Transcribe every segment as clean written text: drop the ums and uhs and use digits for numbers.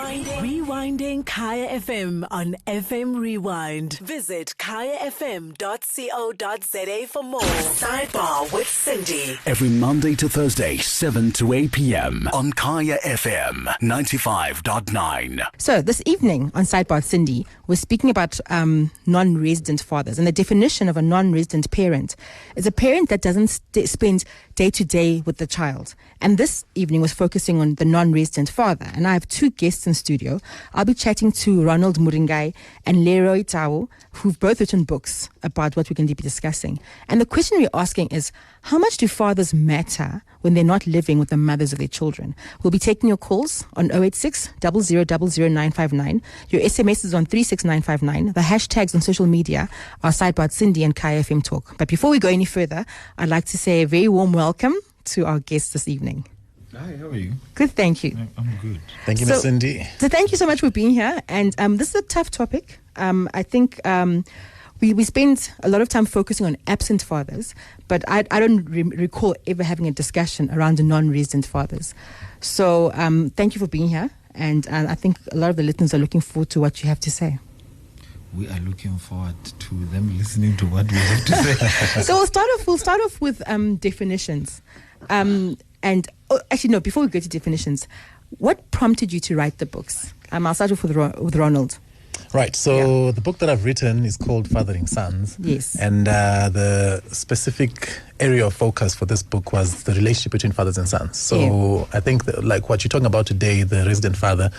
Rewinding Kaya FM on FM Rewind. Visit kayafm.co.za for more. Sidebar with Sindi. Every Monday to Thursday, 7 to 8 p.m. on Kaya FM 95.9. So this evening on Sidebar with Sindi, we're speaking about non-resident fathers. And the definition of a non-resident parent is a parent that doesn't spend day-to-day with the child. And this evening was focusing on the non-resident father. And I have two guests in studio. I'll be chatting to Ronald Muringai and Leroy Tau, who've both written books about what we're going to be discussing. And the question we're asking is, how much do fathers matter when they're not living with the mothers of their children? We'll be taking your calls on 086 0000959. Your SMS is on 36959. The hashtags on social media are Sidebar Sindi and Kaya FM Talk. But before we go any further, I'd like to say a very warm welcome to our guests this evening. Hi, how are you? Good, thank you. I'm good. Thank you, Miss Cindy. So thank you so much for being here. And this is a tough topic. I think we spend a lot of time focusing on absent fathers, but I don't recall ever having a discussion around the non-resident fathers. So thank you for being here. And I think a lot of the listeners are looking forward to what you have to say. We are looking forward to them listening to what we have to say. So we'll start off with definitions. Actually, no, before we go to definitions, what prompted you to write the books? I'll start off with Ronald. Right, so the book that I've written is called Fathering Sons. Yes. And the specific area of focus for this book was the relationship between fathers and sons. So I think like what you're talking about today, the resident father,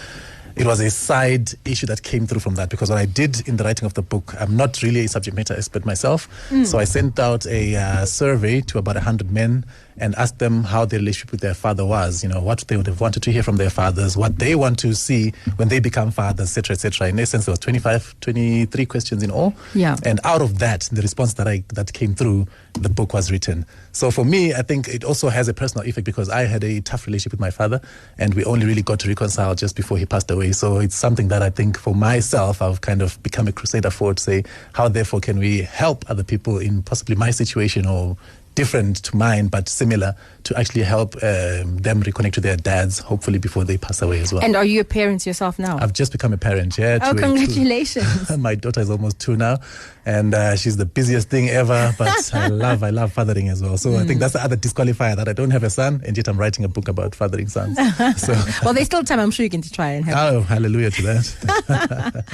it was a side issue that came through from that, because what I did in the writing of the book, I'm not really a subject matter expert myself. So I sent out a survey to about 100 men and asked them how their relationship with their father was, what they would have wanted to hear from their fathers, what they want to see when they become fathers, etc., etc. In essence, there was 23 questions in all. Yeah. And out of that, the response that came through, the book was written. So for me, I think it also has a personal effect, because I had a tough relationship with my father, and we only really got to reconcile just before he passed away. So it's something that I think for myself, I've kind of become a crusader for, to say, how therefore can we help other people in possibly my situation, or different to mine but similar, to actually help them reconnect to their dads, hopefully before they pass away as well. And are you a parent yourself now? I've just become a parent, yeah. Oh, congratulations. My daughter is almost 2 now, and she's the busiest thing ever, but I love fathering as well. So I think that's the other disqualifier, that I don't have a son, and yet I'm writing a book about fathering sons. So well, there's still time. I'm sure you can try and have Oh, hallelujah to that.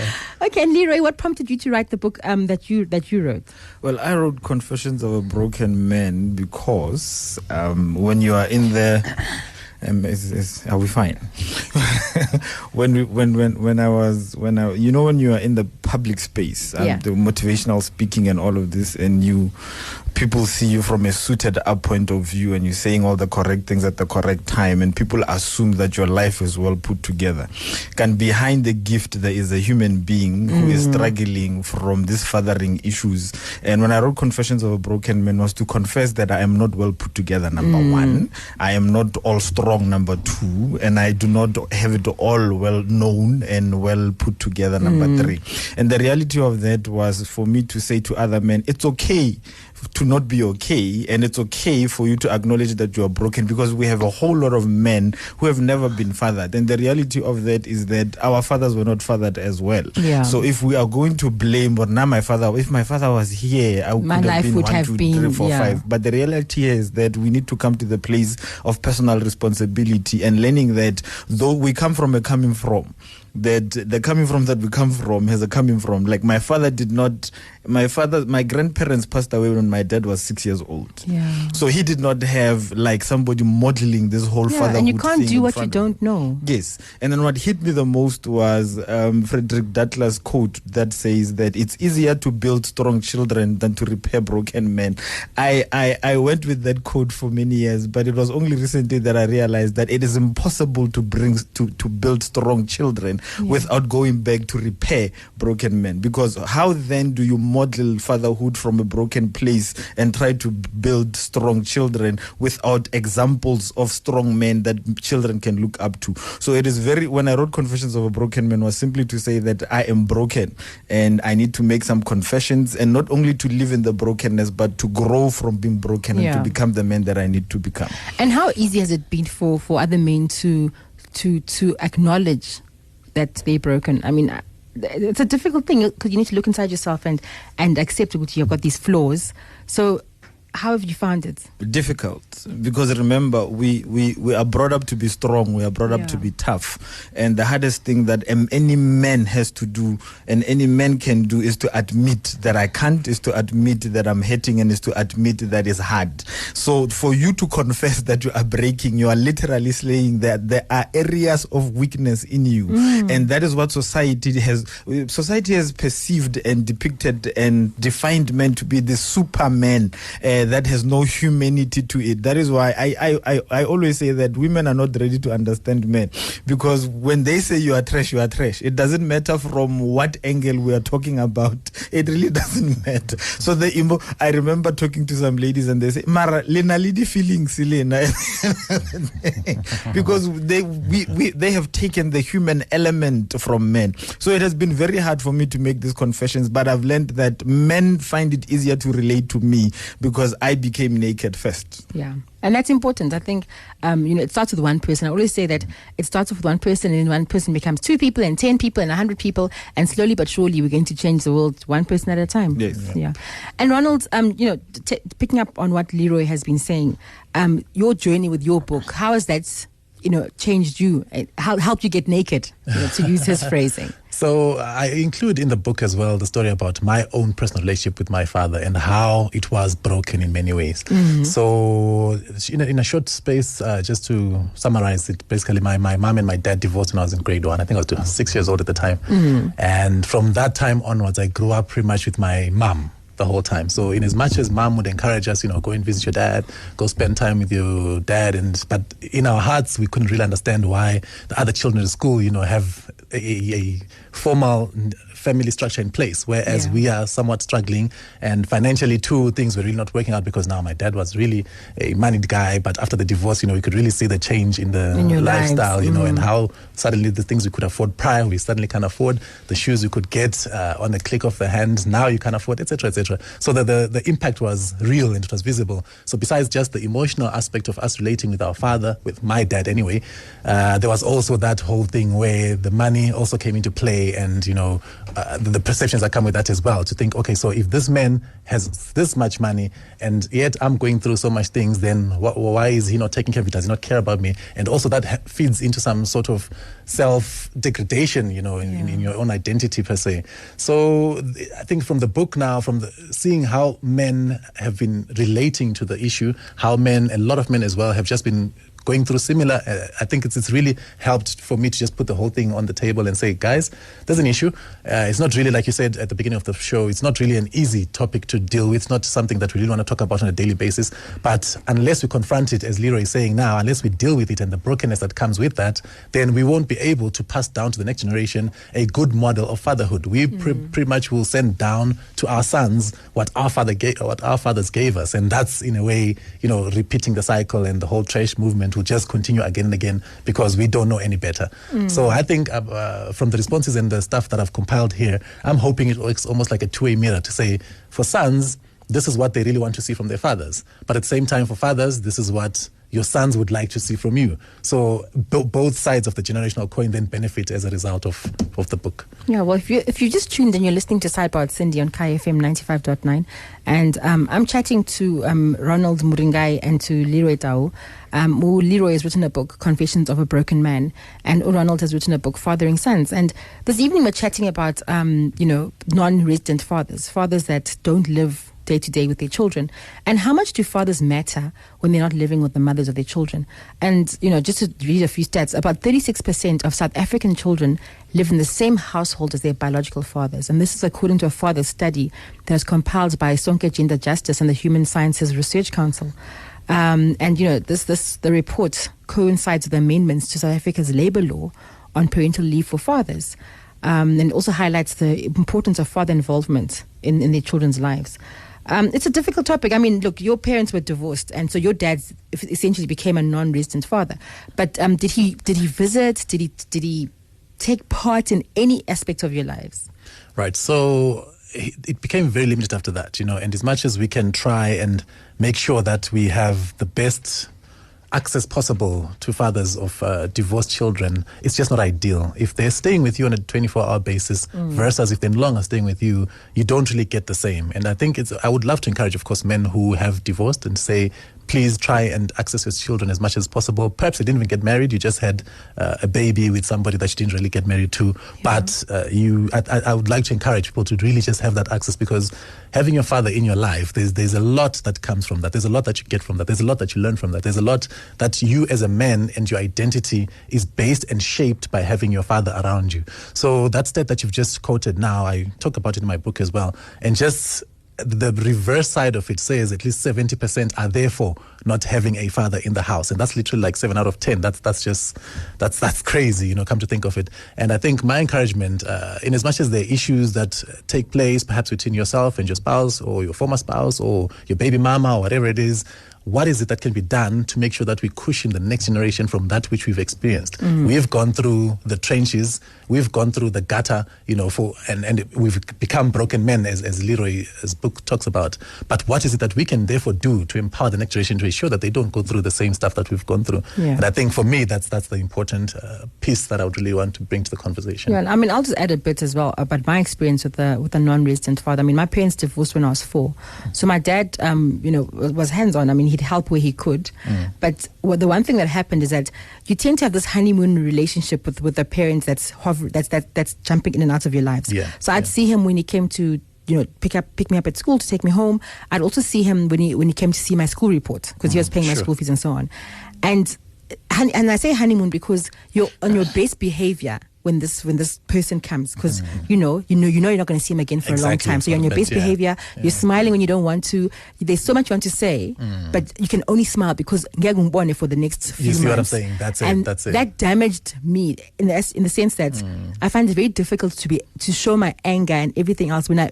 Okay, and Leroy, what prompted you to write the book that you wrote? Well, I wrote Confessions of a Broken Man because when you are in there, are we fine? when you are in the public space, the motivational speaking and all of this, and people see you from a suited up point of view, and you're saying all the correct things at the correct time, and people assume that your life is well put together. And behind the gift, there is a human being who is struggling from these fathering issues. And when I wrote Confessions of a Broken Man, was to confess that I am not well put together, number one. I am not all strong, number two. And I do not have it all well known and well put together, number three. And the reality of that was for me to say to other men, it's okay to not be okay, and it's okay for you to acknowledge that you are broken, because we have a whole lot of men who have never been fathered, and the reality of that is that our fathers were not fathered as well. So if we are going to blame, but now if my father was here, my life would have been 1, 2, 3, 4, 5. But the reality is that we need to come to the place of personal responsibility and learning that though we come from a coming from, that the coming from that we come from has a coming from. Like my grandparents passed away when my dad was 6 years old. So he did not have like somebody modeling this whole fatherhood and you can't thing do what you don't know. Yes. And then what hit me the most was Frederick Datler's quote that says that it's easier to build strong children than to repair broken men. I went with that quote for many years, but it was only recently that I realized that it is impossible to build strong children without going back to repair broken men. Because how then do you model fatherhood from a broken place and try to build strong children without examples of strong men that children can look up to? So it is when I wrote Confessions of a Broken Man, was simply to say that I am broken and I need to make some confessions, and not only to live in the brokenness, but to grow from being broken and to become the man that I need to become. And how easy has it been for other men to acknowledge that they're broken. I mean, it's a difficult thing because you need to look inside yourself and accept that you've got these flaws. So how have you found it? Difficult, because remember, we are brought up to be strong, we are brought up to be tough, and the hardest thing that any man has to do and any man can do is to admit that I can't, is to admit that I'm hurting, and is to admit that it's hard. So for you to confess that you are breaking, you are literally saying that there are areas of weakness in you, and that is what society has perceived and depicted and defined men to be the superman that has no humanity to it. That is why I always say that women are not ready to understand men, because when they say you are trash, you are trash. It doesn't matter from what angle we are talking about. It really doesn't matter. So I remember talking to some ladies and they say, Mara, lena lidi feelings, lena. Because they have taken the human element from men. So it has been very hard for me to make these confessions, but I've learned that men find it easier to relate to me because I became naked first. Yeah. And that's important. I think, it starts with one person. I always say that it starts with one person, and then one person becomes 2 people and 10 people and 100 people. And slowly but surely, we're going to change the world one person at a time. Yes. Yeah. And Ronald, picking up on what Leroy has been saying, your journey with your book, how has that, changed you? How helped you get naked, to use his phrasing? So I include in the book as well the story about my own personal relationship with my father and how it was broken in many ways. Mm-hmm. So in a short space, just to summarize it, basically my mom and my dad divorced when I was in grade 1. I think I was 6 years old at the time. Mm-hmm. And from that time onwards, I grew up pretty much with my mom the whole time. So in as much as mom would encourage us, go and visit your dad, go spend time with your dad, but in our hearts, we couldn't really understand why the other children at school, have a formal family structure in place, whereas we are somewhat struggling, and financially too, things were really not working out, because now my dad was really a moneyed guy, but after the divorce, we could really see the change in the lifestyle, and how suddenly the things we could afford prior, we suddenly can't afford. The shoes you could get on a click of the hand, now you can't afford, etc., etc. So the impact was real and it was visible. So besides just the emotional aspect of us relating with our father, with my dad anyway, there was also that whole thing where the money also came into play, and the perceptions that come with that as well, to think, okay, so if this man has this much money and yet I'm going through so much things, then why is he not taking care of it? Does he not care about me? And also that feeds into some sort of self-degradation, in your own identity per se. So I think from the book now, seeing how men have been relating to the issue, how a lot of men as well have just been going through similar, I think it's really helped for me to just put the whole thing on the table and say, guys, there's an issue. It's not really, like you said at the beginning of the show, it's not really an easy topic to deal with. It's not something that we really want to talk about on a daily basis. But unless we confront it, as Leroy is saying now, unless we deal with it and the brokenness that comes with that, then we won't be able to pass down to the next generation a good model of fatherhood. We pretty much will send down to our sons what our fathers gave us. And that's, in a way, repeating the cycle, and the whole trash movement will just continue again and again because we don't know any better. So I think from the responses and the stuff that I've compiled here, I'm hoping it works almost like a two-way mirror to say, for sons, this is what they really want to see from their fathers. But at the same time, for fathers, this is what your sons would like to see from you. So both sides of the generational coin then benefit as a result of the book. Yeah, well, if you just tuned in, you're listening to Sidebar with Sindi on Kaya FM 95.9. And I'm chatting to Ronald Muringai and to Leroy Tau. Leroy has written a book, Confessions of a Broken Man, and Ronald has written a book, Fathering Sons. And this evening we're chatting about, non-resident fathers that don't live day to day with their children, and how much do fathers matter when they're not living with the mothers of their children. And just to read a few stats, about 36% of South African children live in the same household as their biological fathers, and this is according to a father study that was compiled by Sonke Gender Justice and the Human Sciences Research Council. The report coincides with the amendments to South Africa's labour law on parental leave for fathers, and it also highlights the importance of father involvement in their children's lives. It's a difficult topic. I mean, look, your parents were divorced, and so your dad essentially became a non-resident father. But did he visit? Did he take part in any aspect of your lives? Right. So it became very limited after that, and as much as we can try and make sure that we have the best access possible to fathers of divorced children, it's just not ideal. If they're staying with you on a 24-hour basis versus if they're no longer staying with you, you don't really get the same. And I think I would love to encourage, of course, men who have divorced and say, please try and access your children as much as possible. Perhaps you didn't even get married. You just had a baby with somebody that you didn't really get married to. Yeah. But I would like to encourage people to really just have that access, because having your father in your life, there's a lot that comes from that. There's a lot that you get from that. There's a lot that you learn from that. There's a lot that you as a man and your identity is based and shaped by having your father around you. So that stat that you've just quoted now, I talk about it in my book as well. And just the reverse side of it says at least 70% are therefore not having a father in the house, and that's literally like 7 out of 10. That's crazy, come to think of it. And I think my encouragement, in as much as there are issues that take place perhaps between yourself and your spouse or your former spouse or your baby mama or whatever it is, what is it that can be done to make sure that we cushion the next generation from that which we've experienced? We've gone through the trenches, we've gone through the gutter, and we've become broken men, as Leroy's book talks about. But what is it that we can therefore do to empower the next generation to ensure that they don't go through the same stuff that we've gone through? Yeah. And I think for me, that's the important piece that I would really want to bring to the conversation. Yeah, I mean, I'll just add a bit as well about my experience with a non-resident father. I mean, my parents divorced when I was 4. So my dad, was hands-on. I mean, he'd help where he could. But the one thing that happened is that you tend to have this honeymoon relationship with the parents that's jumping in and out of your lives. Yeah. So I'd see him when he came to pick me up at school to take me home. I'd also see him when he came to see my school report, because he was paying my school fees and so on. And I say honeymoon because you're on your best behavior when this person comes, because you're not going to see him again for a long time. So you're on your best behavior. Yeah. You're smiling when you don't want to. There's so much you want to say, but you can only smile because for the next few months. You see what I'm saying? That's it. That damaged me in the sense that I find it very difficult to show my anger and everything else when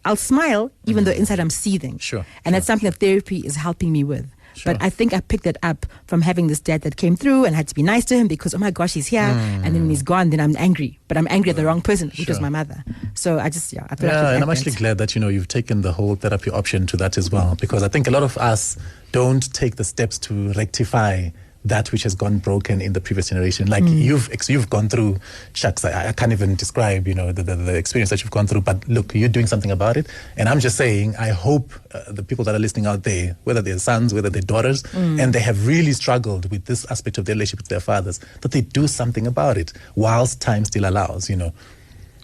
I'll smile even though inside I'm seething. And that's something that therapy is helping me with. Sure. But I think I picked that up from having this dad that came through and had to be nice to him because, oh my gosh, he's here. And then when he's gone, then I'm angry. But I'm angry at the wrong person, which was my mother. So I just, I feel and I'm actually glad that, you've taken the whole therapy option to that as well. Because I think a lot of us don't take the steps to rectify that which has gone broken in the previous generation. Like you've gone through, shucks, I can't even describe, the experience that you've gone through, but look, you're doing something about it. And I'm just saying, I hope the people that are listening out there, whether they're sons, whether they're daughters, and they have really struggled with this aspect of their relationship with their fathers, that they do something about it whilst time still allows,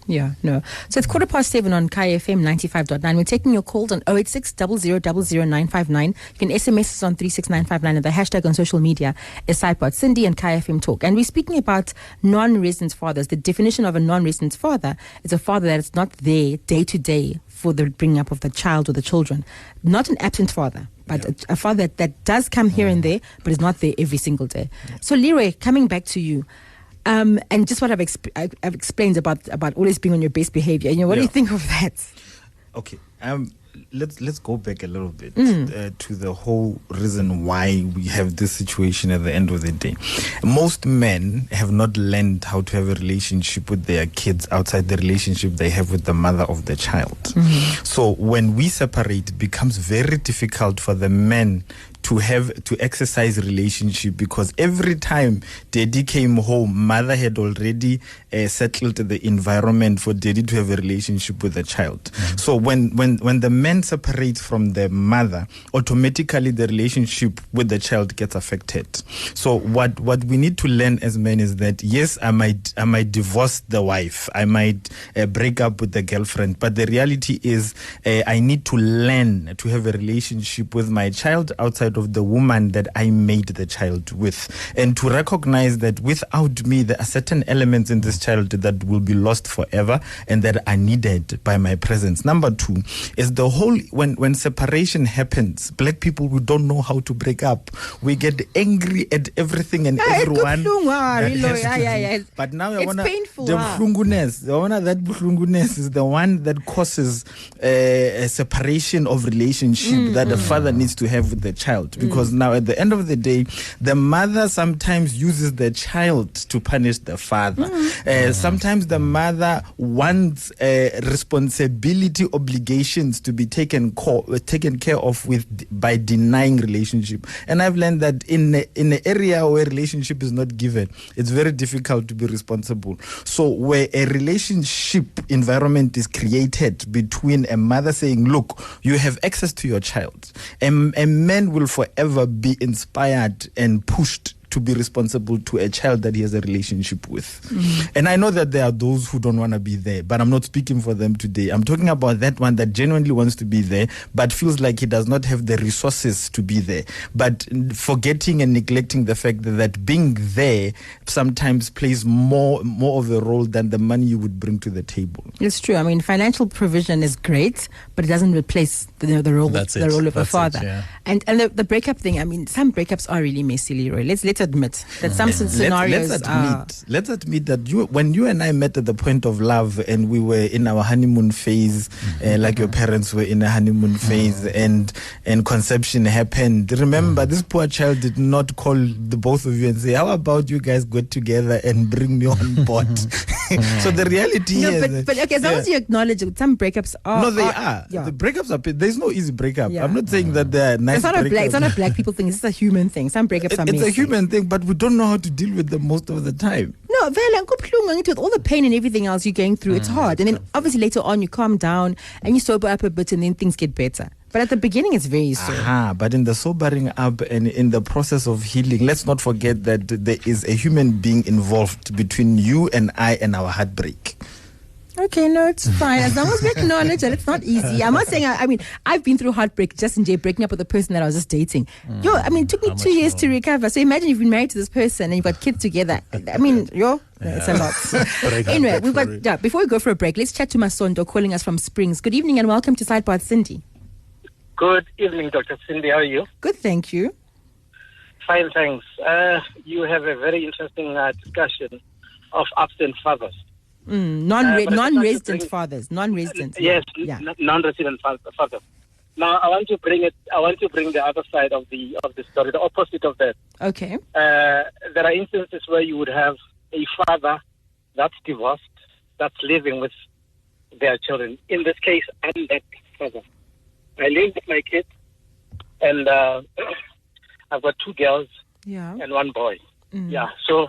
Yeah, no. So it's 7:15 on Kaya FM 95.9. We're taking your calls on 086 00000959. You can SMS us on 36959, and the hashtag on social media is SidePod Sindi and Kaya FM Talk. And we're speaking about non-resident fathers. The definition of a non-resident father is a father that is not there day to day for the bringing up of the child or the children. Not an absent father, but a father that does come here and there, but is not there every single day. So Leroy, coming back to you, and just what I've explained about always being on your best behavior. What do you think of that? Okay. Let's go back a little bit to the whole reason why we have this situation at the end of the day. Most men have not learned how to have a relationship with their kids outside the relationship they have with the mother of the child. So when we separate, it becomes very difficult for the men to exercise relationship, because every time daddy came home, mother had already settled the environment for daddy to have a relationship with the child. So when the man separates from the mother, automatically the relationship with the child gets affected. So what we need to learn as men is that, yes, I might divorce the wife, I might break up with the girlfriend, but the reality is I need to learn to have a relationship with my child outside of the woman that I made the child with, and to recognize that without me there are certain elements in this child that will be lost forever and that are needed by my presence. Number 2 is the whole, when separation happens, black people, we don't know how to break up. We get angry at everything and everyone. But now I want painful. The buhlunguness is the one that causes a separation of relationship that the father needs to have with the child. child, because now at the end of the day, the mother sometimes uses the child to punish the father. Sometimes the mother wants responsibility obligations to be taken care of by denying relationship. And I've learned that in an area where relationship is not given, it's very difficult to be responsible. So where a relationship environment is created between a mother saying, look, you have access to your child, a man will forever be inspired and pushed to be responsible to a child that he has a relationship with. And I know that there are those who don't want to be there, but I'm not speaking for them today. I'm talking about that one that genuinely wants to be there, but feels like he does not have the resources to be there. But forgetting and neglecting the fact that being there sometimes plays more of a role than the money you would bring to the table. It's true. I mean, financial provision is great, but it doesn't replace the role of a father. And the breakup thing, I mean, some breakups are really messy, Leroy. Let's admit that some scenarios let's admit that when you and I met at the point of love and we were in our honeymoon phase, like your parents were in a honeymoon phase, and conception happened. Remember, this poor child did not call the both of you and say, how about you guys get together and bring me on board? So the reality is... But okay, as long as you acknowledge it, some breakups are... No, they are. Yeah. The breakups are... There's no easy breakup. Yeah. I'm not saying that they're nice breakups. It's not a black people thing. It's a human thing. Some breakups are messy. It's a human thing, but we don't know how to deal with them most of the time. No, with all the pain and everything else you're going through, it's hard. And then obviously later on you calm down and you sober up a bit and then things get better. But at the beginning it's very sore. But in the sobering up and in the process of healing, let's not forget that there is a human being involved between you and I and our heartbreak. Okay, no, it's fine. As long as we acknowledge that it's not easy. I'm not saying, I mean, I've been through heartbreak just in breaking up with the person that I was just dating. It took me 2 years to recover. So imagine you've been married to this person and you've got kids together. I mean, it's a lot. Anyway, before we go for a break, let's chat to Masondo calling us from Springs. Good evening and welcome to Sidepod Sindi. Good evening, Dr. Cindy. How are you? Good, thank you. Fine, thanks. You have a very interesting discussion of absent fathers. Non-resident fathers. Non-resident. Yes, non-resident fathers. Now, I want to bring the other side of the story, the opposite of that. Okay. There are instances where you would have a father that's divorced, that's living with their children. In this case, I'm that father. I live with my kids, and I've got 2 girls and 1 boy. Yeah, so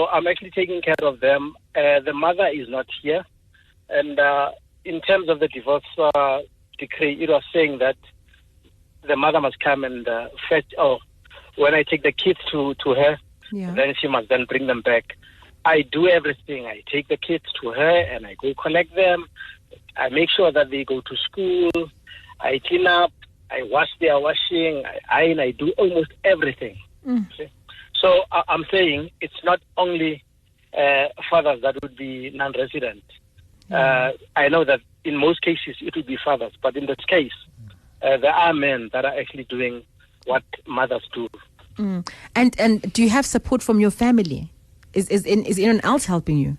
I'm actually taking care of them. The mother is not here, and in terms of the divorce decree, it was saying that the mother must come and fetch. When I take the kids to her, then she must then bring them back. I do everything. I take the kids to her and I go collect them. I make sure that they go to school. I clean up. I wash their washing. I iron. I do almost everything. Okay? So I'm saying it's not only fathers that would be non-resident. I know that in most cases it would be fathers, but in this case, there are men that are actually doing what mothers do. And do you have support from your family? Is anyone else helping you?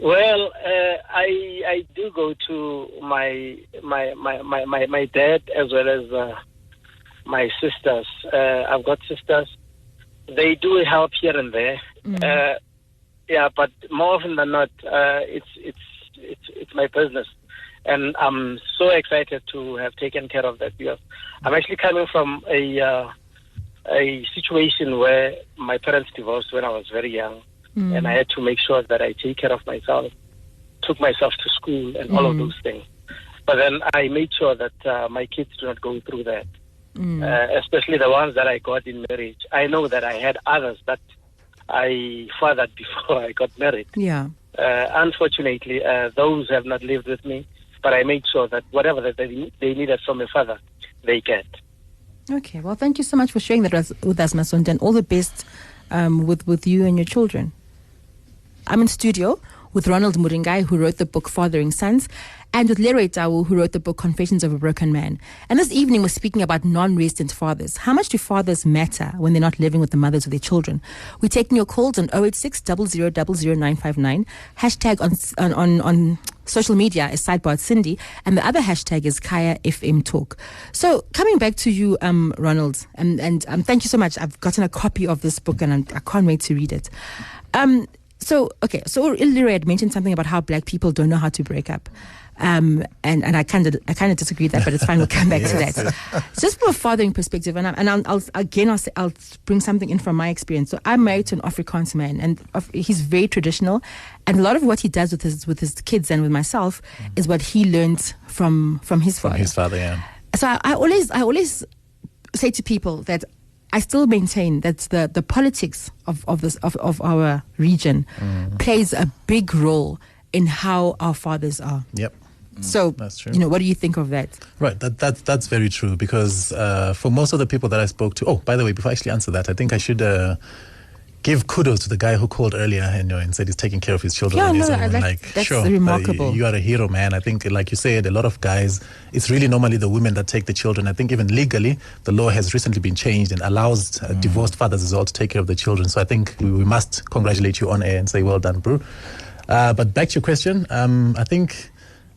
Well, I do go to my dad as well as my sisters. I've got sisters. They do help here and there. But more often than not, it's my business, and I'm so excited to have taken care of that because I'm actually coming from a situation where my parents divorced when I was very young, and I had to make sure that I take care of myself, took myself to school, and all of those things. But then I made sure that my kids do not go through that. Especially the ones that I got in marriage. I know that I had others that I fathered before I got married. Unfortunately, those have not lived with me, but I made sure that whatever that they needed from a father, they get. Okay, well, thank you so much for sharing that with us, Masonda, and all the best with you and your children. I'm in studio with Ronald Muringai, who wrote the book Fathering Sons, and with Leroy Tau, who wrote the book Confessions of a Broken Man. And this evening we're speaking about non-resident fathers. How much do fathers matter when they're not living with the mothers of their children? We're taking your calls on 086 0000 959, hashtag on social media is Sidebar Sindi, and the other hashtag is Kaya FM Talk. So coming back to you, Ronald, and thank you so much. I've gotten a copy of this book, and I can't wait to read it. So Leroy had mentioned something about how black people don't know how to break up. And I kind of disagree with that, but it's fine. We'll come back to that. Just from a fathering perspective, I'll bring something in from my experience. So I'm married to an Afrikaans man, and he's very traditional, and a lot of what he does with his kids and with myself is what he learned from his father. From his father, yeah. So I always say to people that I still maintain that the politics of our region plays a big role in how our fathers are. Yep. So, that's true. What do you think of that? Right, that's very true, because for most of the people that I spoke to, by the way, before I actually answer that, I think I should give kudos to the guy who called earlier and said he's taking care of his children. Yeah, that's sure, remarkable. You are a hero, man. I think, like you said, a lot of guys, it's really normally the women that take the children. I think even legally, the law has recently been changed and allows divorced fathers as well to take care of the children. So I think we must congratulate you on air and say, well done, bro. But back to your question, I think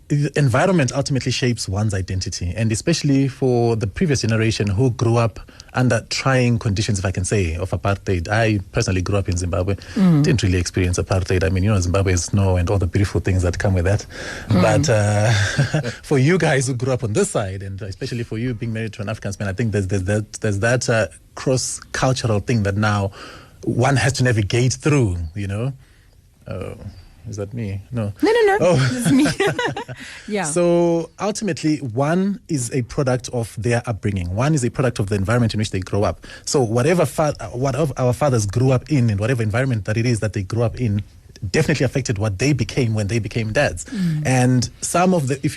the environment ultimately shapes one's identity, and especially for the previous generation who grew up under trying conditions, if I can say, of apartheid. I personally grew up in Zimbabwe, didn't really experience apartheid. I mean, Zimbabwe is snow and all the beautiful things that come with that. But for you guys who grew up on this side, and especially for you being married to an African man, I think there's that cross-cultural thing that now one has to navigate through, Is that me? No. No. Oh. It's me. Yeah. So ultimately, one is a product of their upbringing. One is a product of the environment in which they grow up. So whatever our fathers grew up in, and whatever environment that it is that they grew up in, definitely affected what they became when they became dads. And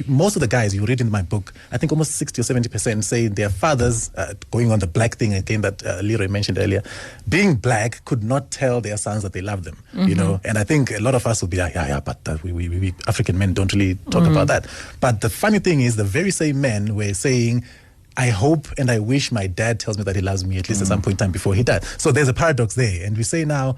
most of the guys you read in my book, I think almost 60 or 70% say their fathers, going on the black thing again that Leroy mentioned earlier, being black could not tell their sons that they love them, and I think a lot of us will be like, but we African men don't really talk about that. But the funny thing is, the very same men were saying, I hope and I wish my dad tells me that he loves me at least at some point in time before he died. So there's a paradox there. And we say now,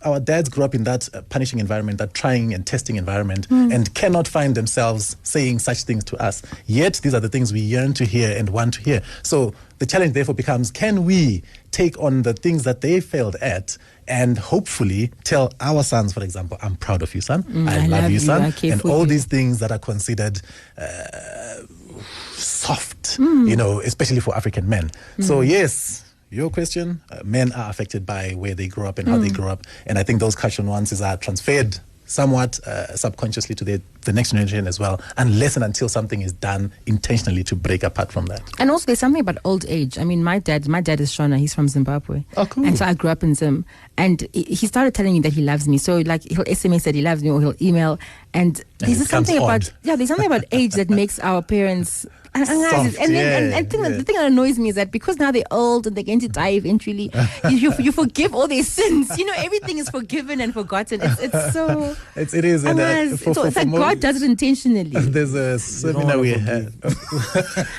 our dads grew up in that punishing environment, that trying and testing environment, and cannot find themselves saying such things to us. Yet these are the things we yearn to hear and want to hear. So the challenge therefore becomes, can we take on the things that they failed at and hopefully tell our sons, for example, I'm proud of you, son. I love you, son. And all these things that are considered soft, especially for African men. So yes, your question, men are affected by where they grow up and how they grow up. And I think those cultural nuances are transferred somewhat subconsciously to the next generation as well, unless and until something is done intentionally to break apart from that. And also there's something about old age. I mean, my dad is Shona, he's from Zimbabwe. Oh, cool. And so I grew up in Zim, and he started telling me that he loves me. So like he'll SMS that he loves me, or he'll email, and there's something about age that makes our parents soft, the thing that annoys me is that because now they're old and they're going to die eventually, you forgive all their sins. Everything is forgiven and forgotten. It's so. It is. It's like God does it intentionally. There's a seminar we had.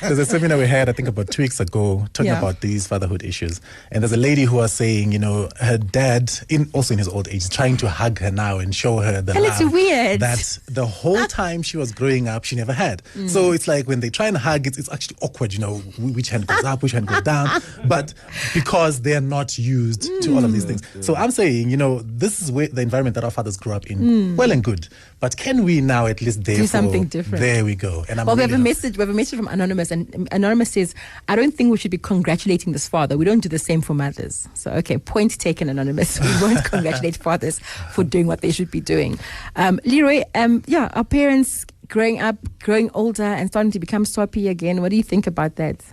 There's a seminar we had, I think, about 2 weeks ago, talking about these fatherhood issues. And there's a lady who was saying, her dad, also in his old age, trying to hug her now and show her the love it's weird that the whole time she was growing up she never had. So it's like when they try and hug, it's actually awkward, which hand goes up, which hand goes down, but because they are not used to all of these things. So I'm saying, this is where the environment that our fathers grew up in, well and good, but can we now at least do something different? There we go. And we have a message from Anonymous, and Anonymous says, I don't think we should be congratulating this father. We don't do the same for mothers. So okay, point taken, Anonymous. We won't congratulate fathers for doing what they should be doing. Leroy, our parents growing up, growing older, and starting to become swappy again. What do you think about that?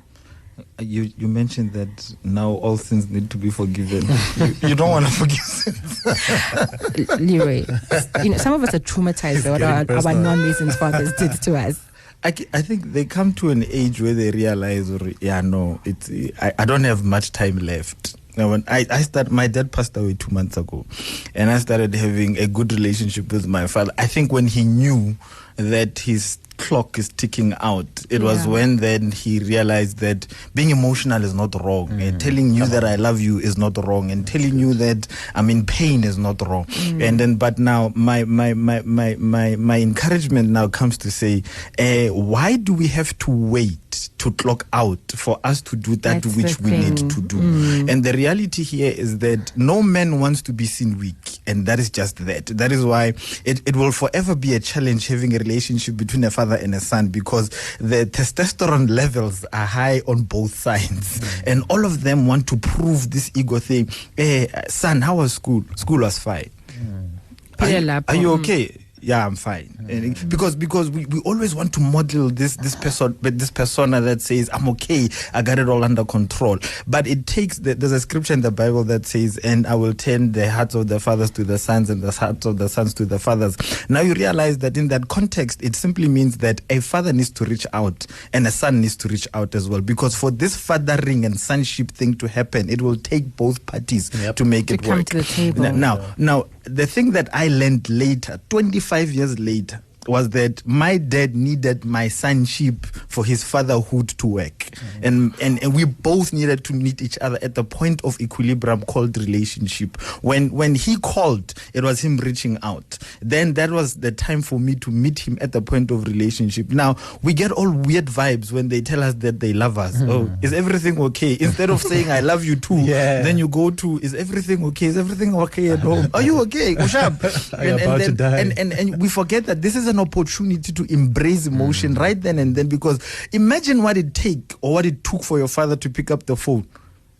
You mentioned that now all sins need to be forgiven. you don't want to forgive sins. Leroy, some of us are traumatized by what our non-recent fathers did to us. I think they come to an age where they realize, I don't have much time left. Now, when my dad passed away 2 months ago, and I started having a good relationship with my father. I think when he knew that his clock is ticking out. It was when then he realized that being emotional is not wrong. And telling you that I love you is not wrong. And telling you that I'm in pain is not wrong. And then, but now my encouragement now comes to say, why do we have to wait to clock out for us to do that which we need to do? And the reality here is that no man wants to be seen weak, and that is just that. That is why it will forever be a challenge having a relationship between a father and a son, because the testosterone levels are high on both sides, and all of them want to prove this ego thing. Son, how was school? School was fine. Are you okay? Yeah, I'm fine. Because we always want to model this persona that says, I'm okay, I got it all under control. But it takes, there's a scripture in the Bible that says, and I will turn the hearts of the fathers to the sons and the hearts of the sons to the fathers. Now you realize that in that context, it simply means that a father needs to reach out and a son needs to reach out as well. Because for this fathering and sonship thing to happen, it will take both parties to make it work. To the table. Now, the thing that I learned later, 25 years later, was that my dad needed my sonship for his fatherhood to work. And we both needed to meet each other at the point of equilibrium called relationship. When he called, it was him reaching out. Then that was the time for me to meet him at the point of relationship. Now, we get all weird vibes when they tell us that they love us. Oh, is everything okay? Instead of saying, I love you too, then you go to, is everything okay? Is everything okay at home? Are you okay? And we forget that this is an opportunity to embrace emotion right then and then, because imagine what it took for your father to pick up the phone,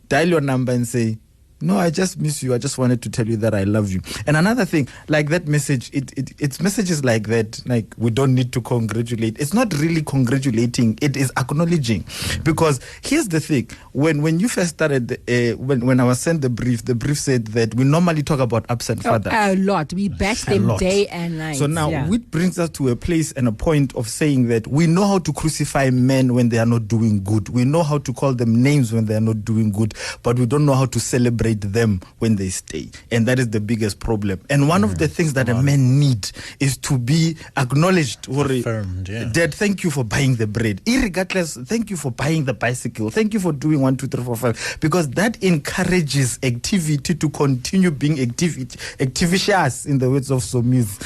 dial your number and say, no, I just miss you. I just wanted to tell you that I love you. And another thing, like that message, it's messages like that, like we don't need to congratulate. It's not really congratulating. It is acknowledging. Because here's the thing. When you first started, when I was sent the brief said that we normally talk about absent fathers. A lot. We bash them day and night. So now, which brings us to a place and a point of saying that we know how to crucify men when they are not doing good. We know how to call them names when they are not doing good. But we don't know how to celebrate them when they stay, and that is the biggest problem. And one of the things that a man need is to be acknowledged, affirmed. Dad, thank you for buying the bread. Irregardless, thank you for buying the bicycle. Thank you for doing 1, 2, 3, 4, 5, because that encourages activity to continue being activitious, in the words of Somiz.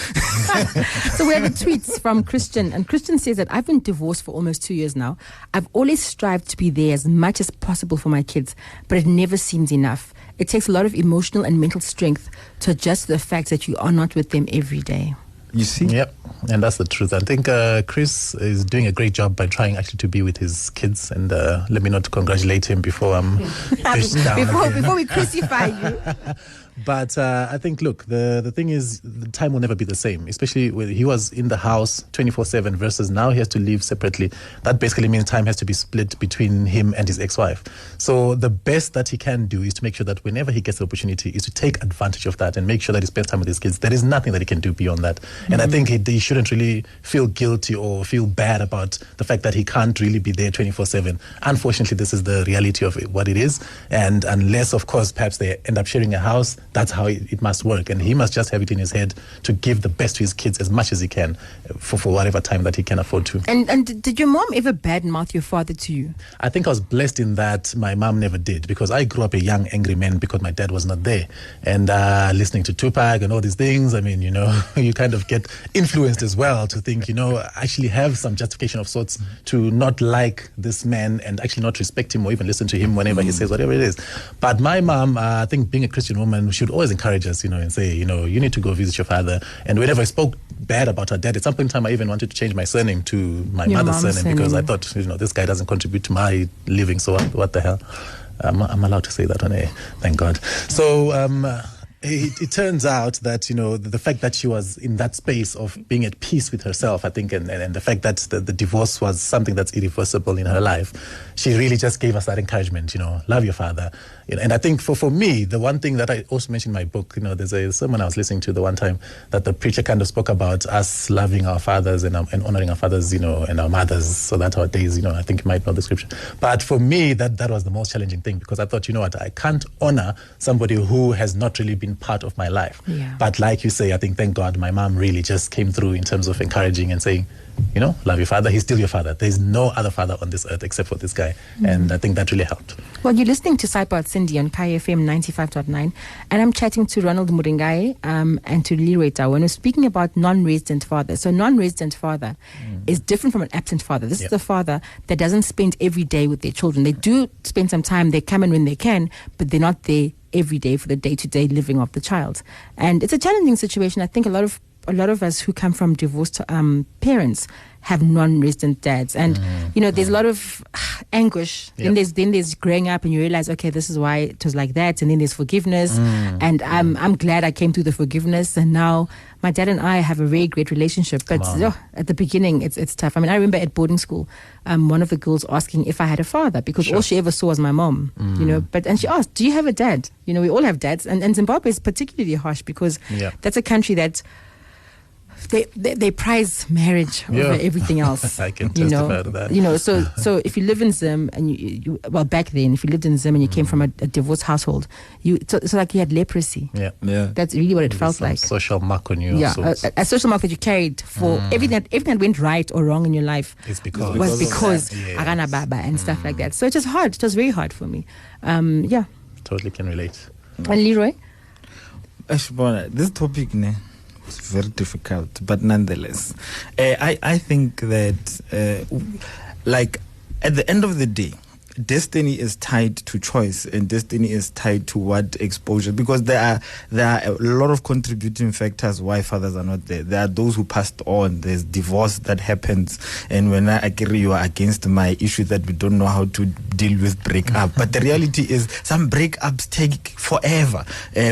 So we have a tweet from Christian, and Christian says that I've been divorced for almost 2 years now. I've always strived to be there as much as possible for my kids, but it never seems enough. It takes a lot of emotional and mental strength to adjust to the fact that you are not with them every day. You see? Yep, and that's the truth. I think Chris is doing a great job by trying actually to be with his kids, and let me not congratulate him before I'm pushed down. Before we crucify you. But I think, look, the thing is, the time will never be the same, especially when he was in the house 24/7 versus now he has to live separately. That basically means time has to be split between him and his ex-wife. So the best that he can do is to make sure that whenever he gets the opportunity is to take advantage of that and make sure that he spends time with his kids. There is nothing that he can do beyond that. And I think he shouldn't really feel guilty or feel bad about the fact that he can't really be there 24/7. Unfortunately, this is the reality of what it is. And unless, of course, perhaps they end up sharing a house, that's how it must work. And he must just have it in his head to give the best to his kids as much as he can for whatever time that he can afford to. And did your mom ever badmouth your father to you? I think I was blessed in that my mom never did, because I grew up a young, angry man because my dad was not there. And listening to Tupac and all these things, I mean, you kind of get influenced as well to think, actually have some justification of sorts to not like this man and actually not respect him or even listen to him whenever he says whatever it is. But my mom, I think being a Christian woman, she would always encourage us, and say, you need to go visit your father. And whenever I spoke bad about her dad, at some point in time I even wanted to change my surname to my mother's surname, because I thought, this guy doesn't contribute to my living, so what the hell? I'm allowed to say that on air, thank God. So it turns out that, the fact that she was in that space of being at peace with herself, I think, and the fact that the divorce was something that's irreversible in her life, she really just gave us that encouragement, love your father. And I think for me, the one thing that I also mentioned in my book, there's a sermon I was listening to the one time that the preacher kind of spoke about us loving our fathers and honoring our fathers, and our mothers, so that our days, I think you might know the scripture. But for me, that was the most challenging thing, because I thought, I can't honor somebody who has not really been part of my life. Yeah. But like you say, I think, thank God, my mom really just came through in terms of encouraging and saying, love your father. He's still your father. There's no other father on this earth except for this guy. And I think that really helped. Well, you're listening to Sideboard Sindi on Kaya FM 95.9, and I'm chatting to Ronald Muringai and to Leroy Tau, and we're speaking about non-resident father. So non-resident father is different from an absent father. This is a father that doesn't spend every day with their children. They do spend some time. They come in when they can, but they're not there every day for the day-to-day living of the child. And it's a challenging situation. I think a lot of us who come from divorced parents have non-resident dads, and there's a lot of anguish. Then there's growing up, and you realize, okay, this is why it was like that, and then there's forgiveness. And I'm glad I came through the forgiveness, and now my dad and I have a very great relationship. But at the beginning, it's tough. I mean, I remember at boarding school, one of the girls asking if I had a father, because all she ever saw was my mom. And she asked, "Do you have a dad?" We all have dads, and Zimbabwe is particularly harsh because that's a country that they prize marriage over everything else. I can testify to that. So if you live in Zim and you back then, if you lived in Zim and you came from a divorced household, it's like you had leprosy. Yeah. That's really what it felt like. Social mark on you. Yeah, a social mark that you carried for everything that went right or wrong in your life. It's because Agana Baba and stuff like that. So it was hard. It was very hard for me. Totally can relate. And Leroy? This topic, it's very difficult, but nonetheless, I think that, at the end of the day, destiny is tied to choice, and destiny is tied to what exposure, because there are a lot of contributing factors why fathers are not there. There are those who passed on. There's divorce that happens, and when I agree you are against my issue that we don't know how to deal with breakup, but the reality is some breakups take forever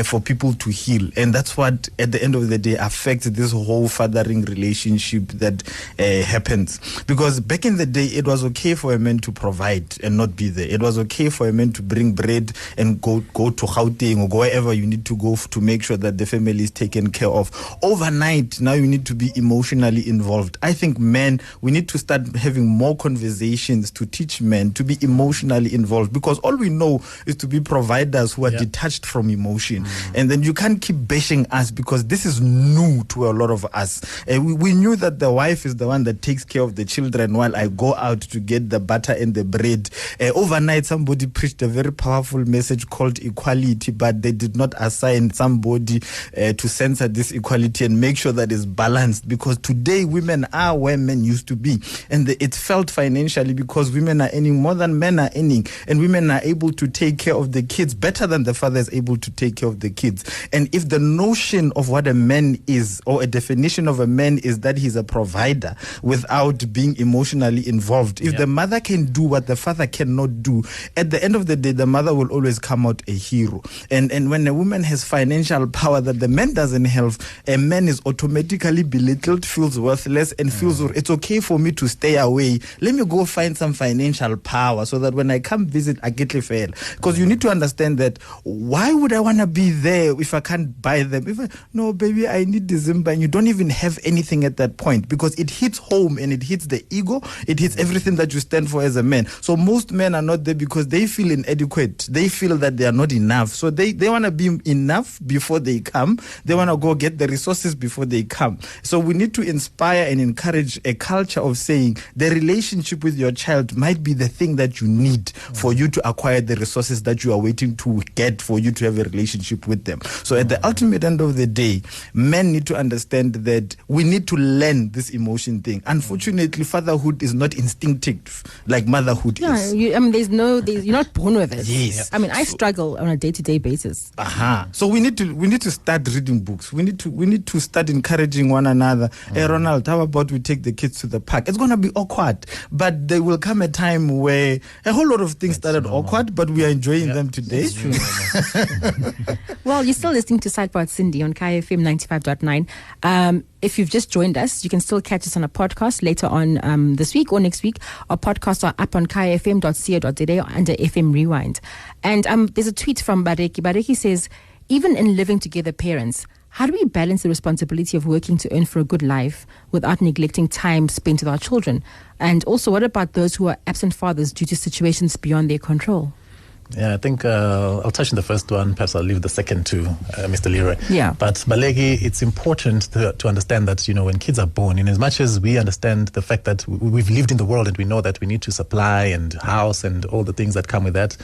for people to heal, and that's what at the end of the day affects this whole fathering relationship that happens. Because back in the day, it was okay for a man to provide and not be there. It was okay for a man to bring bread and go to Gauteng or go wherever you need to go to make sure that the family is taken care of. Overnight, now you need to be emotionally involved. I think men, we need to start having more conversations to teach men to be emotionally involved, because all we know is to be providers who are detached from emotion. And then you can't keep bashing us, because this is new to a lot of us. We knew that the wife is the one that takes care of the children while I go out to get the butter and the bread. Overnight, somebody preached a very powerful message called equality, but they did not assign somebody to censor this equality and make sure that it's balanced, because today women are where men used to be, and it's felt financially because women are earning more than men are earning, and women are able to take care of the kids better than the father is able to take care of the kids. And if the notion of what a man is, or a definition of a man is that he's a provider without being emotionally involved, if the mother can do what the father cannot do, at the end of the day, the mother will always come out a hero. And when a woman has financial power that the man doesn't have, a man is automatically belittled, feels worthless, and feels it's okay for me to stay away. Let me go find some financial power so that when I come visit, I get fair. Because you need to understand that, why would I want to be there if I can't buy them? No, baby, I need December, and you don't even have anything at that point, because it hits home and it hits the ego, it hits everything that you stand for as a man. So most men are not there because they feel inadequate. They feel that they are not enough. So they want to be enough before they come. They want to go get the resources before they come. So we need to inspire and encourage a culture of saying the relationship with your child might be the thing that you need for you to acquire the resources that you are waiting to get for you to have a relationship with them. So at the ultimate end of the day, men need to understand that we need to learn this emotion thing. Unfortunately, fatherhood is not instinctive like motherhood is. You're not born with it. Yes. I mean, I struggle on a day-to-day basis. So we need to start reading books. We need to start encouraging one another. Hey, Ronald, how about we take the kids to the park? It's gonna be awkward, but there will come a time where a whole lot of things started awkward, but we are enjoying them today. That's true. Well, you're still listening to Sideboard Sindi on Kaya FM 95.9. If you've just joined us, you can still catch us on a podcast later on this week or next week. Our podcasts are up on kayafm.co.za under FM Rewind. And there's a tweet from Bareki. Bareki says, even in living together parents, how do we balance the responsibility of working to earn for a good life without neglecting time spent with our children? And also, what about those who are absent fathers due to situations beyond their control? Yeah, I think I'll touch on the first one. Perhaps I'll leave the second to Mr. Leroy. Yeah. But Baleki, it's important to understand that, when kids are born, in as much as we understand the fact that we've lived in the world and we know that we need to supply and house and all the things that come with that,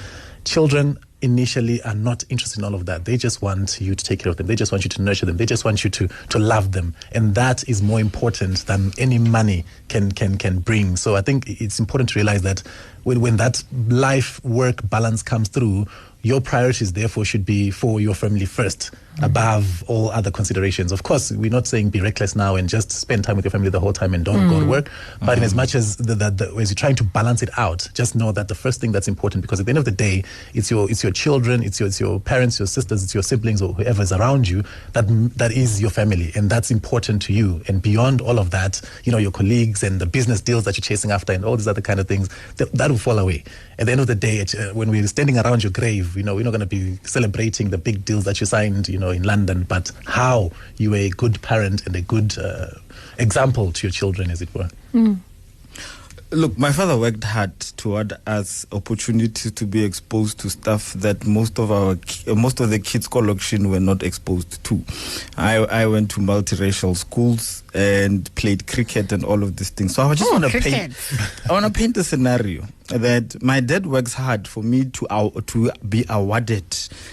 children initially are not interested in all of that. They just want you to take care of them. They just want you to nurture them. They just want you to love them. And that is more important than any money can bring. So I think it's important to realize that when that life-work balance comes through, your priorities, therefore, should be for your family first, above all other considerations. Of course, we're not saying be reckless now and just spend time with your family the whole time and don't go to work. But in as much as as you're trying to balance it out, just know that the first thing that's important, because at the end of the day, it's your children, it's your parents, your sisters, it's your siblings, or whoever is around you, that is your family, and that's important to you. And beyond all of that, your colleagues and the business deals that you're chasing after and all these other kind of things, that will fall away. At the end of the day, when we're standing around your grave, we're not going to be celebrating the big deals that you signed, in London, but how you were a good parent and a good example to your children, as it were. Look, my father worked hard toward us opportunities to be exposed to stuff that most of the kids' collection were not exposed to. I went to multiracial schools and played cricket and all of these things. So I just want to paint a scenario that my dad works hard for me to be awarded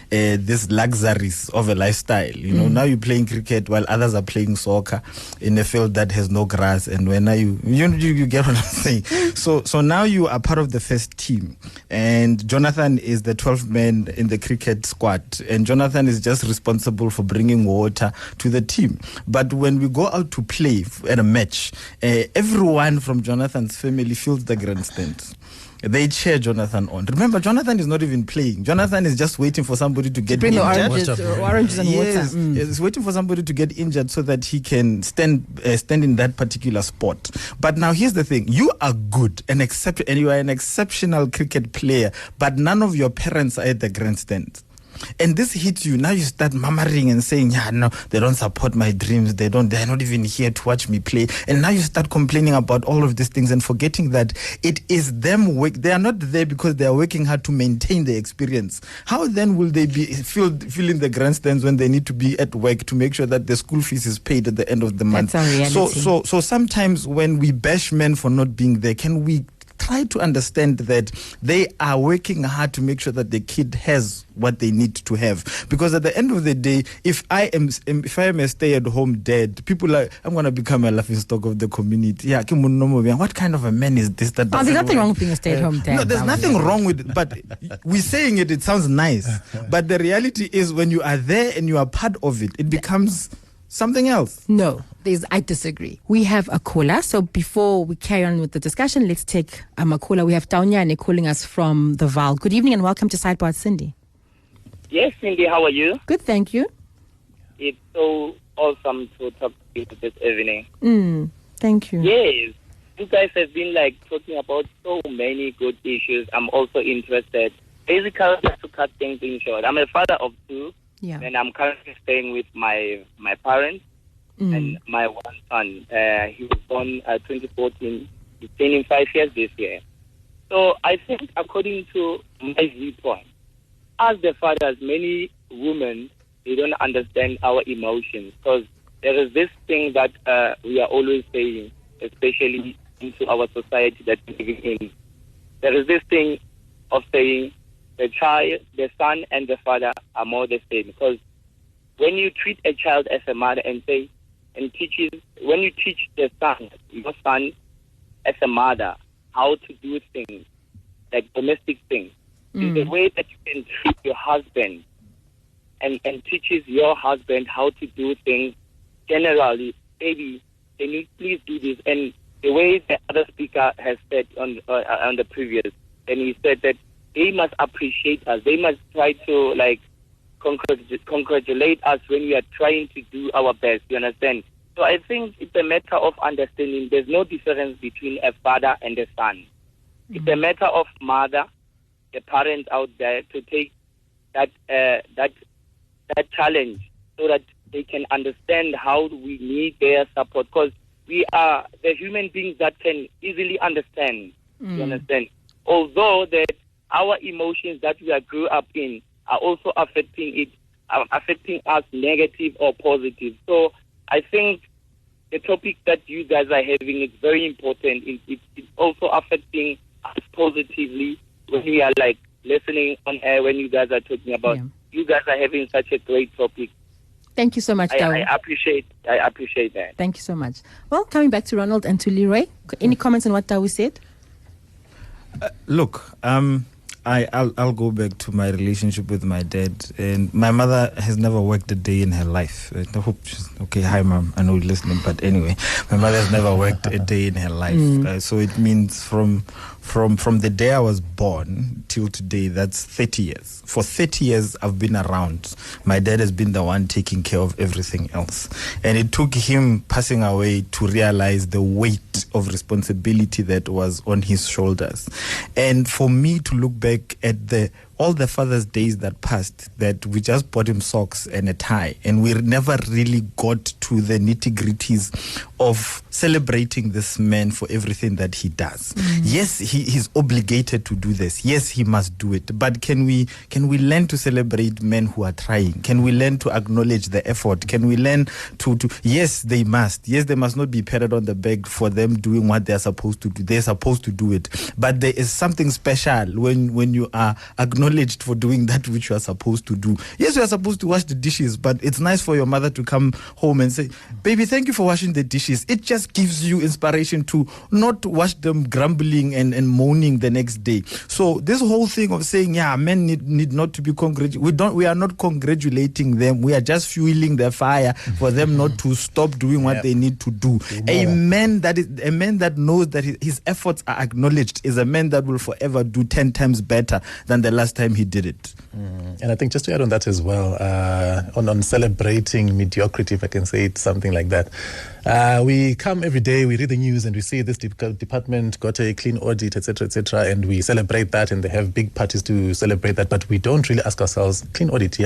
these luxuries of a lifestyle. Now you're playing cricket while others are playing soccer in a field that has no grass. And when you get what I'm saying. So now you are part of the first team, and Jonathan is the 12th man in the cricket squad, and Jonathan is just responsible for bringing water to the team. But when we go out to play at a match, everyone from Jonathan's family fills the grandstand. They cheer Jonathan on. Remember, Jonathan is not even playing. Jonathan is just waiting for somebody to get injured. Oranges and water. He's waiting for somebody to get injured so that he can stand in that particular spot. But now here's the thing: you are good and you are an exceptional cricket player, but none of your parents are at the grandstand. And this hits you. Now you start murmuring and saying, no, they don't support my dreams. They're not even here to watch me play. And now you start complaining about all of these things and forgetting that it is them they are not there because they are working hard to maintain the experience. How then will they be filling the grandstands when they need to be at work to make sure that the school fees is paid at the end of the month? That's our reality. So sometimes when we bash men for not being there, can we try to understand that they are working hard to make sure that the kid has what they need to have? Because at the end of the day, if I am a stay-at-home dad, people are, I'm going to become a laughingstock of the community. Yeah, what kind of a man is this? There's nothing wrong with being a stay-at-home dad. No, there's nothing wrong with it, but we're saying it sounds nice. But the reality is when you are there and you are part of it, it becomes something else. No, I disagree. We have a caller. So before we carry on with the discussion, let's take a caller. We have Taunyane calling us from the Val. Good evening and welcome to Sidebar, Cindy. Yes, Cindy, how are you? Good, thank you. It's so awesome to talk to you this evening. Thank you. Yes, you guys have been talking about so many good issues. I'm also interested. Basically, just to cut things in short, I'm a father of two. Yeah. And I'm currently staying with my parents and my one son. He was born 2014. He's turning 5 years this year. So I think, according to my viewpoint, as the fathers, many women, they don't understand our emotions, because there is this thing that we are always saying, especially into our society that we live in. There is this thing of saying, the child, the son, and the father are more the same. Because when you treat a child as a mother when you teach your son as a mother, how to do things, like domestic things, in the way that you can treat your husband and teaches your husband how to do things generally, baby, can you please do this? And the way the other speaker has said on the previous, and he said that they must appreciate us. They must try to congratulate us when we are trying to do our best. You understand? So I think it's a matter of understanding. There's no difference between a father and a son. It's a matter of mother, the parents out there, to take that challenge so that they can understand how we need their support. Because we are the human beings that can easily understand. You understand? Although that our emotions that we grew up in are also affecting us negative or positive. So I think the topic that you guys are having is very important. It's also affecting us positively when we are like listening on air, when you guys are talking about. You guys are having such a great topic. Thank you so much, Tau. I appreciate that. Thank you so much. Well, coming back to Ronald and to Leroy, any comments on what Tau said? Look, I'll go back to my relationship with my dad. And my mother has never worked a day in her life. I hope she's okay. Hi, Mom. I know you're listening, but anyway, my mother has never worked a day in her life. So it means from the day I was born till today, that's 30 years. For 30 years, I've been around. My dad has been the one taking care of everything else. And it took him passing away to realize the weight of responsibility that was on his shoulders. And for me to look back at all the Father's Days that passed, that we just bought him socks and a tie, and we never really got to the nitty-gritties of celebrating this man for everything that he does. Yes, he's obligated to do this. Yes, he must do it. But can we learn to celebrate men who are trying? Can we learn to acknowledge the effort? Can we learn to yes, they must. Yes, they must not be patted on the back for them doing what they're supposed to do. They're supposed to do it. But there is something special when you are acknowledged for doing that which you are supposed to do. Yes, you are supposed to wash the dishes, but it's nice for your mother to come home and say, baby, thank you for washing the dishes. It just gives you inspiration to not wash them grumbling and moaning the next day. So this whole thing of saying, men need not to be congratulated. We are not congratulating them. We are just fueling their fire for them not to stop doing what they need to do. A man that knows that his efforts are acknowledged is a man that will forever do 10 times better than the last time he did it. And I think just to add on that as well, on celebrating mediocrity, if I can say it, something like that. We come every day, we read the news and we see this department got a clean audit, etc., and we celebrate that and they have big parties to celebrate that, but we don't really ask ourselves, clean audit,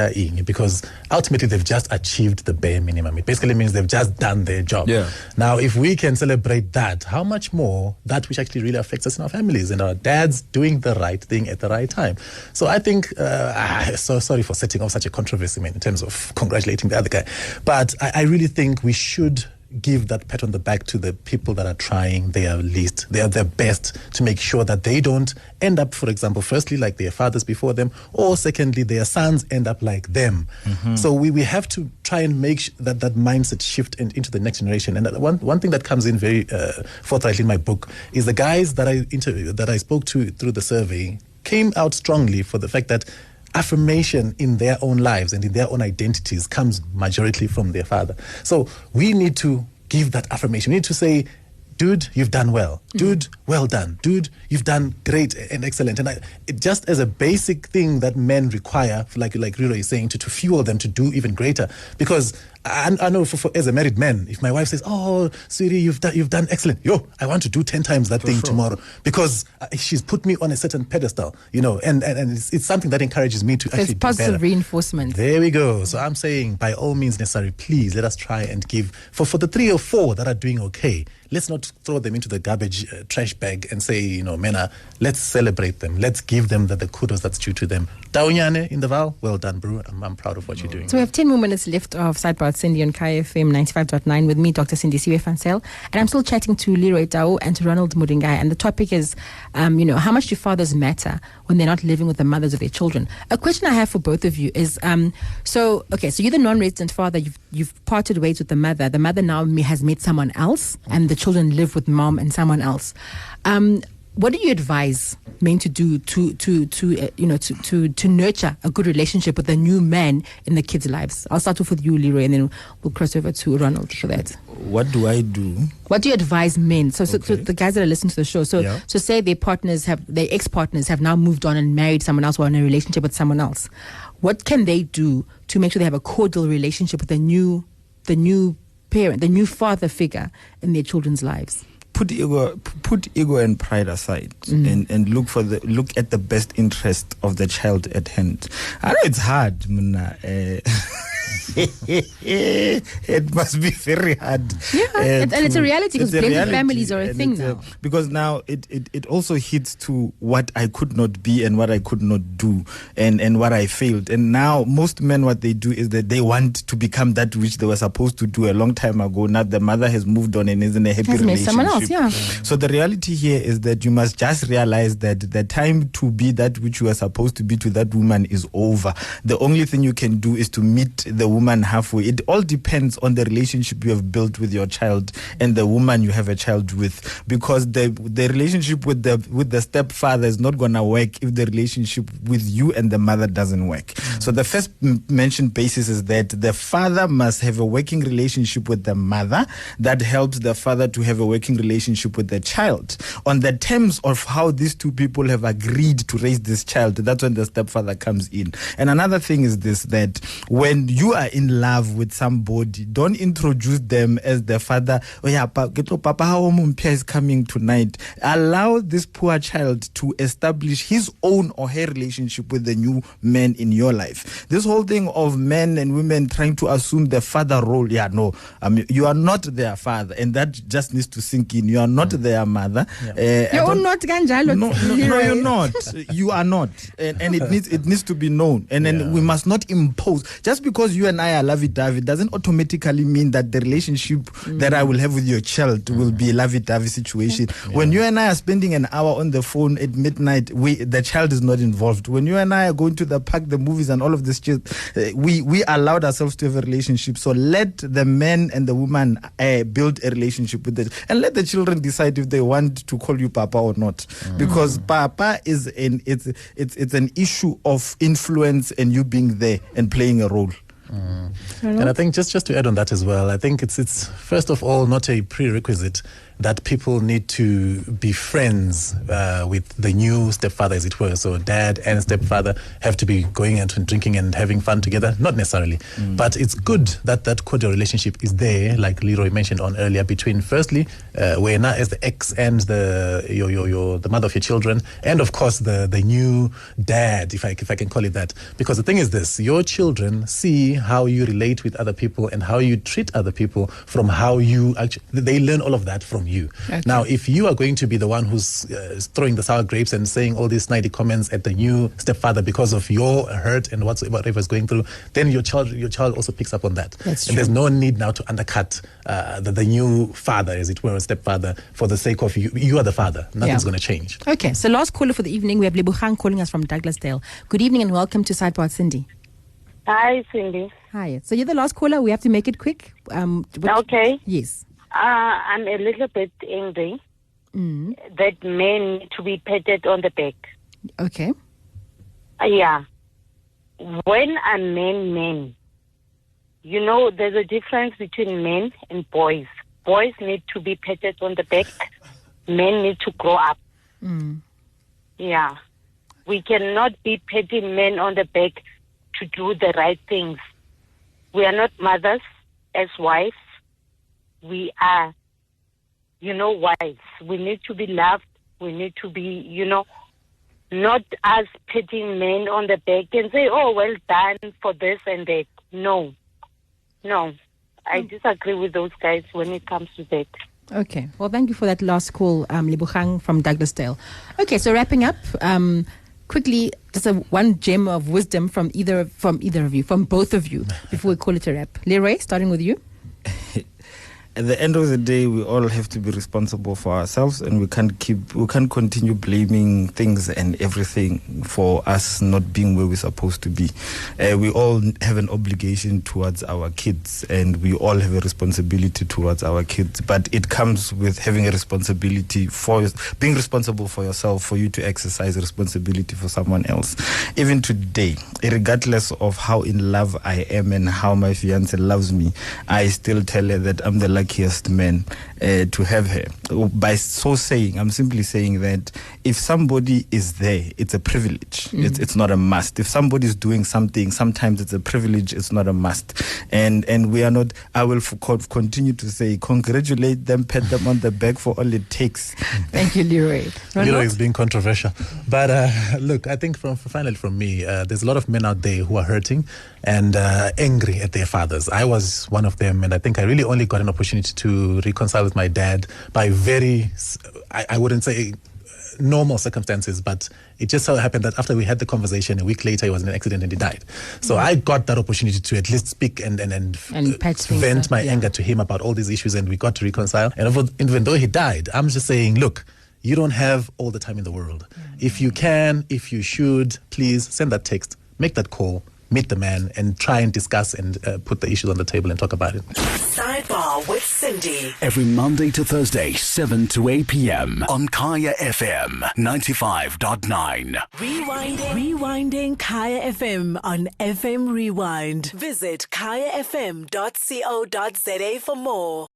because ultimately they've just achieved the bare minimum. It basically means they've just done their job. Now, if we can celebrate that, how much more that which actually really affects us in our families and our dads doing the right thing at the right time. So I think, so sorry for setting off such a controversy, man, in terms of congratulating the other guy, but I really think we should give that pat on the back to the people that are trying their least, they are their best to make sure that they don't end up, for example, firstly, like their fathers before them, or secondly, their sons end up like them. So we have to try and make that mindset shift into the next generation. And one thing that comes in very forthrightly in my book is the guys that I spoke to through the survey came out strongly for the fact that affirmation in their own lives and in their own identities comes majority from their father. So we need to give that affirmation. We need to say, dude, you've done well. Dude, well done. Dude, you've done great and excellent. And it just as a basic thing that men require, like Leroy is saying, to fuel them to do even greater. Because I know for as a married man, if my wife says, "Oh, sweetie, you've done excellent," I want to do 10 times that thing tomorrow, because she's put me on a certain pedestal, and it's something that encourages me to actually do better. It's positive reinforcement. There we go. So I'm saying, by all means necessary, please let us try and give for the 3 or 4 that are doing okay. Let's not throw them into the garbage trash bag and say, Mena, let's celebrate them. Let's give them the kudos that's due to them. Taunyane in the Val, well done, bro. I'm proud of what you're doing. So we have 10 more minutes left of Sidebar Sindi on Kaya FM 95.9 with me, Dr. Sindi van Zyl. And I'm still chatting to Leroy Tau and to Ronald Muringai. And the topic is, how much do fathers matter when they're not living with the mothers of their children? A question I have for both of you is, so you're the non-resident father. You've parted ways with the mother. The mother now has met someone else, and the children live with mom and someone else. What do you advise men to do to nurture a good relationship with a new man in the kids' lives? I'll start off with you, Leroy, and then we'll cross over to Ronald for that. What do I do? What do you advise men? So the guys that are listening to the show. So say their ex-partners have now moved on and married someone else or in a relationship with someone else. What can they do to make sure they have a cordial relationship with the new parent, the new father figure in their children's lives? Put ego and pride aside and look at the best interest of the child at hand. I know it's hard, It must be very hard. Yeah, and it's a reality because blended families are a thing now. Because now it also hits to what I could not be and what I could not do and what I failed. And now most men, what they do is that they want to become that which they were supposed to do a long time ago. Now the mother has moved on and is in a happy relationship. Someone else, yeah. So the reality here is that you must just realize that the time to be that which you are supposed to be to that woman is over. The only thing you can do is to meet the woman halfway. It all depends on the relationship you have built with your child and the woman you have a child with, because the relationship with the stepfather is not gonna work if the relationship with you and the mother doesn't work. So the first mentioned basis is that the father must have a working relationship with the mother that helps the father to have a working relationship with the child on the terms of how these two people have agreed to raise this child. That's when the stepfather comes in. And another thing is this, that when you are in love with somebody, don't introduce them as the father. Oh yeah, Papa, how Mumpia is coming tonight. Allow this poor child to establish his own or her relationship with the new man in your life. This whole thing of men and women trying to assume the father role, you are not their father, and that just needs to sink in. You are not their mother. You're not Ganjalo. No, you're not. You are not, and it needs to be known. And then we must not impose. Just because you and I are lovey-dovey doesn't automatically mean that the relationship that I will have with your child will be a lovey-dovey situation. When you and I are spending an hour on the phone at midnight, the child is not involved. When you and I are going to the park, the movies, and all of this shit, we allowed ourselves to have a relationship. So let the man and the woman build a relationship with it, and let the children decide if they want to call you Papa or not. Because Papa is it's an issue of influence and you being there and playing a role. And I think just to add on that as well, I think it's first of all not a prerequisite that people need to be friends with the new stepfather, as it were. So dad and stepfather have to be going out and drinking and having fun together. Not necessarily. But it's good that that cordial relationship is there, like Leroy mentioned on earlier, between firstly, Wena as the ex and the mother of your children, and of course the new dad, if I can call it that. Because the thing is this, your children see how you relate with other people and how you treat other people from how you actually, they learn all of that from you. Okay. Now, if you are going to be the one who's throwing the sour grapes and saying all these snidey comments at the new stepfather because of your hurt and whatever is going through, then your child also picks up on that. That's and true. There's no need now to undercut the new father, as it were, a stepfather, for the sake of you. You are the father. Nothing's going to change. Okay, so last caller for the evening, we have Lebuchang calling us from Douglasdale. Good evening and welcome to Sideboard Cindy. Hi, Cindy. Hi. So you're the last caller. We have to make it quick. Okay. Yes. I'm a little bit angry that men need to be patted on the back. Okay. Yeah. When a men, you know, there's a difference between men and boys. Boys need to be patted on the back. Men need to grow up. Yeah. We cannot be patting men on the back to do the right things. We are not mothers as wives. We are, wives. We need to be loved. We need to be, not us patting men on the back and say, oh, well done for this and that. No. I disagree with those guys when it comes to that. Okay. Well, thank you for that last call, Lebuchang from Douglasdale. Okay, so wrapping up, quickly, just one gem of wisdom from either of you, from both of you, before we call it a wrap. Leroy, starting with you. At the end of the day, we all have to be responsible for ourselves, and we can't continue blaming things and everything for us not being where we're supposed to be. We all have an obligation towards our kids, and we all have a responsibility towards our kids. But it comes with having a responsibility for being responsible for yourself, for you to exercise responsibility for someone else. Even today, regardless of how in love I am and how my fiance loves me, I still tell her that I'm the unluckiest men to have her. By so saying, I'm simply saying that if somebody is there, it's a privilege. It's not a must. If somebody is doing something, sometimes it's a privilege, it's not a must. And we are not, I will continue to say, congratulate them, pat them on the back for all it takes. Thank you, Leroy. Leroy is being controversial. But look, I think finally from me, there's a lot of men out there who are hurting and angry at their fathers. I was one of them, and I think I really only got an opportunity to reconcile with my dad by I wouldn't say normal circumstances, but it just so happened that after we had the conversation, a week later he was in an accident and he died. So I got that opportunity to at least speak and vent my anger to him about all these issues, and we got to reconcile. And even though he died, I'm just saying, look, you don't have all the time in the world. If you can, if you should, please send that text, make that call, meet the man, and try and discuss and put the issues on the table and talk about it. Sidebar with Sindi. Every Monday to Thursday, 7 to 8 p.m. on Kaya FM 95.9. Rewinding Kaya FM on FM Rewind. Visit kayafm.co.za for more.